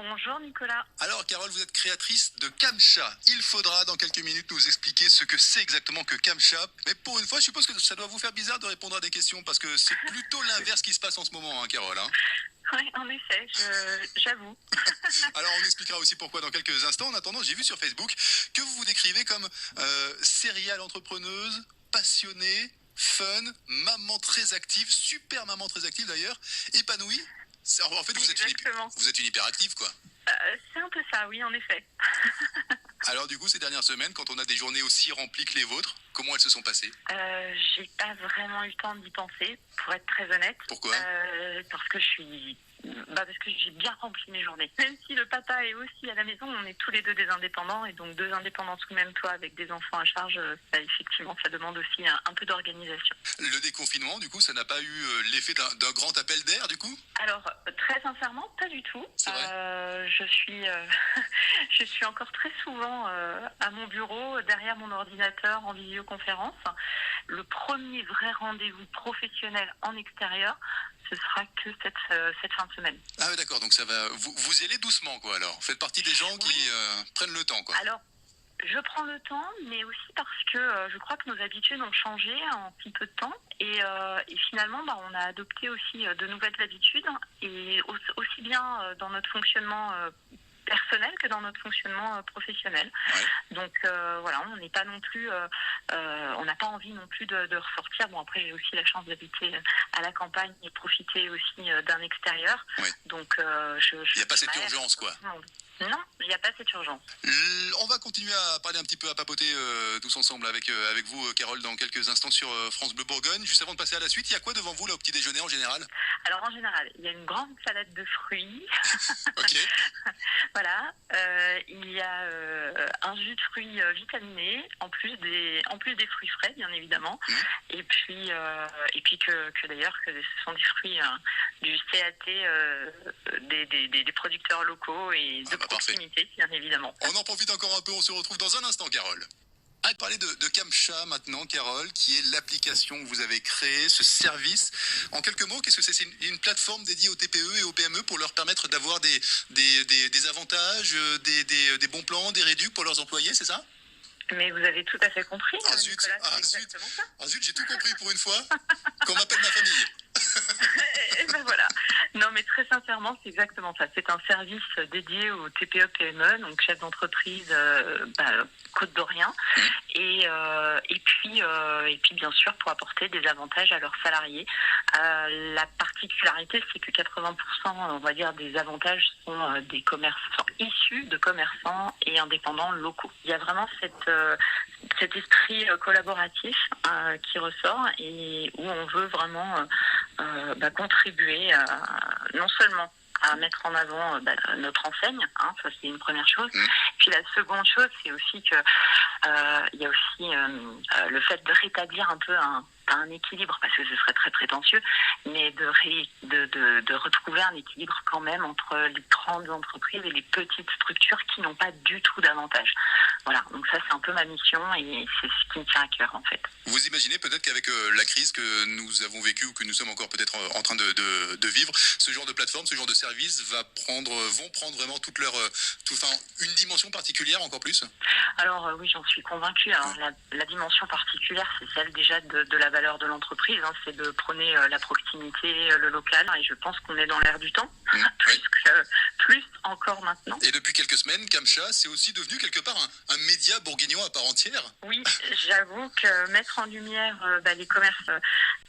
Bonjour Nicolas. Alors Carole, vous êtes créatrice de Camcha. Il faudra dans quelques minutes nous expliquer ce que c'est exactement que Camcha. Mais pour une fois, je suppose que ça doit vous faire bizarre de répondre à des questions parce que c'est plutôt l'inverse qui se passe en ce moment, hein, Carole. Hein. Oui, en effet, j'avoue. Alors on expliquera aussi pourquoi dans quelques instants. En attendant, j'ai vu sur Facebook que vous vous décrivez comme serial entrepreneuse, passionnée, fun, maman très active, super maman très active d'ailleurs, épanouie. En fait, vous êtes une hyperactive, quoi. C'est un peu ça, oui, en effet. Alors du coup, ces dernières semaines, quand on a des journées aussi remplies que les vôtres, comment elles se sont passées? J'ai pas vraiment eu le temps d'y penser, pour être très honnête. Pourquoi? Parce que parce que j'ai bien rempli mes journées. Même si le papa est aussi à la maison, on est tous les deux des indépendants, et donc deux indépendants sous le même toit avec des enfants à charge, effectivement, ça demande aussi un peu d'organisation. Le déconfinement, du coup, ça n'a pas eu l'effet d'un grand appel d'air, du coup? Alors, très sincèrement, pas du tout. C'est vrai. Je suis encore très souvent à mon bureau, derrière mon ordinateur, en visioconférence. Le premier vrai rendez-vous professionnel en extérieur, ce sera que cette fin de semaine. Ah ouais, d'accord, donc ça va. Vous y allez doucement, quoi, alors. Vous faites partie des gens qui prennent le temps, quoi. Alors, je prends le temps, mais aussi parce que je crois que nos habitudes ont changé en si peu de temps. Et finalement, on a adopté aussi de nouvelles habitudes, et aussi bien dans notre fonctionnement personnel que dans notre fonctionnement professionnel. Ouais. Donc voilà, on n'est pas non plus, on n'a pas envie non plus de ressortir. Bon, après j'ai aussi la chance d'habiter à la campagne et profiter aussi d'un extérieur. Ouais. Donc il n'y a pas cette urgence, quoi. Non, il n'y a pas cette urgence. On va continuer à parler un petit peu, à papoter tous ensemble avec vous, Carole, dans quelques instants sur France Bleu Bourgogne. Juste avant de passer à la suite, il y a quoi devant vous là au petit déjeuner en général? Alors en général, il y a une grande salade de fruits. Ok. Voilà. Il y a un jus de fruits vitaminé, en plus des fruits frais, bien évidemment. Et puis que d'ailleurs que ce sont des fruits du CAT des producteurs locaux et de proximité, bien évidemment. On en profite encore un peu, on se retrouve dans un instant, Carole. On va parler de Camcha maintenant, Carole, qui est l'application que vous avez créée, ce service. En quelques mots, qu'est-ce que c'est? C'est une plateforme dédiée aux TPE et aux PME pour leur permettre d'avoir des avantages, des bons plans, des réducs pour leurs employés, c'est ça? Mais vous avez tout à fait compris, Nicolas, c'est exactement ça. Ah zut, j'ai tout compris pour une fois. Qu'on m'appelle ma famille. Et ben voilà. Non, mais très sincèrement, c'est exactement ça. C'est un service dédié aux TPE-PME, donc chefs d'entreprise côte-d'Orient, et puis bien sûr pour apporter des avantages à leurs salariés. La particularité, c'est que 80%, on va dire, des avantages sont des commerçants issus de commerçants et indépendants locaux. Il y a vraiment cet esprit collaboratif qui ressort, et où on veut vraiment contribuer non seulement à mettre en avant notre enseigne, ça c'est une première chose. Puis la seconde chose, c'est aussi que il y a aussi le fait de rétablir un peu un équilibre, parce que ce serait très prétentieux, mais de retrouver un équilibre quand même entre les grandes entreprises et les petites structures qui n'ont pas du tout d'avantage. Voilà, donc ça c'est un peu ma mission, et c'est ce qui me tient à cœur en fait. Vous imaginez peut-être qu'avec la crise que nous avons vécue, ou que nous sommes encore peut-être en train de vivre, ce genre de plateforme, ce genre de service vont prendre vraiment une dimension particulière encore plus? Alors oui, j'en suis convaincue. Alors, la dimension particulière, c'est celle déjà de la valeur de l'entreprise, c'est de prôner la proximité, le local, et je pense qu'on est dans l'air du temps, plus encore maintenant. Et depuis quelques semaines, Camcha, c'est aussi devenu quelque part un média bourguignon à part entière. Oui, j'avoue que mettre en lumière les commerces,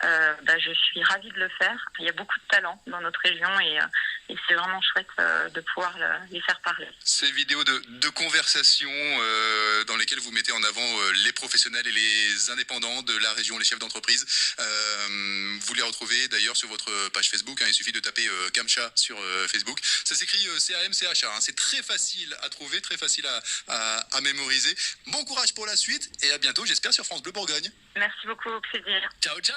je suis ravie de le faire. Il y a beaucoup de talent dans notre région, et c'est vraiment chouette de pouvoir les faire parler. Ces vidéos de conversation dans lesquelles vous mettez en avant les professionnels et les indépendants de la région, les chefs d'entreprise, vous les retrouvez d'ailleurs sur votre page Facebook. Il suffit de taper Camcha sur Facebook. Ça s'écrit C-A-M-C-H-A. C'est très facile à trouver, très facile à mémoriser. Bon courage pour la suite, et à bientôt, j'espère, sur France Bleu Bourgogne. Merci beaucoup, au plaisir. Ciao, ciao.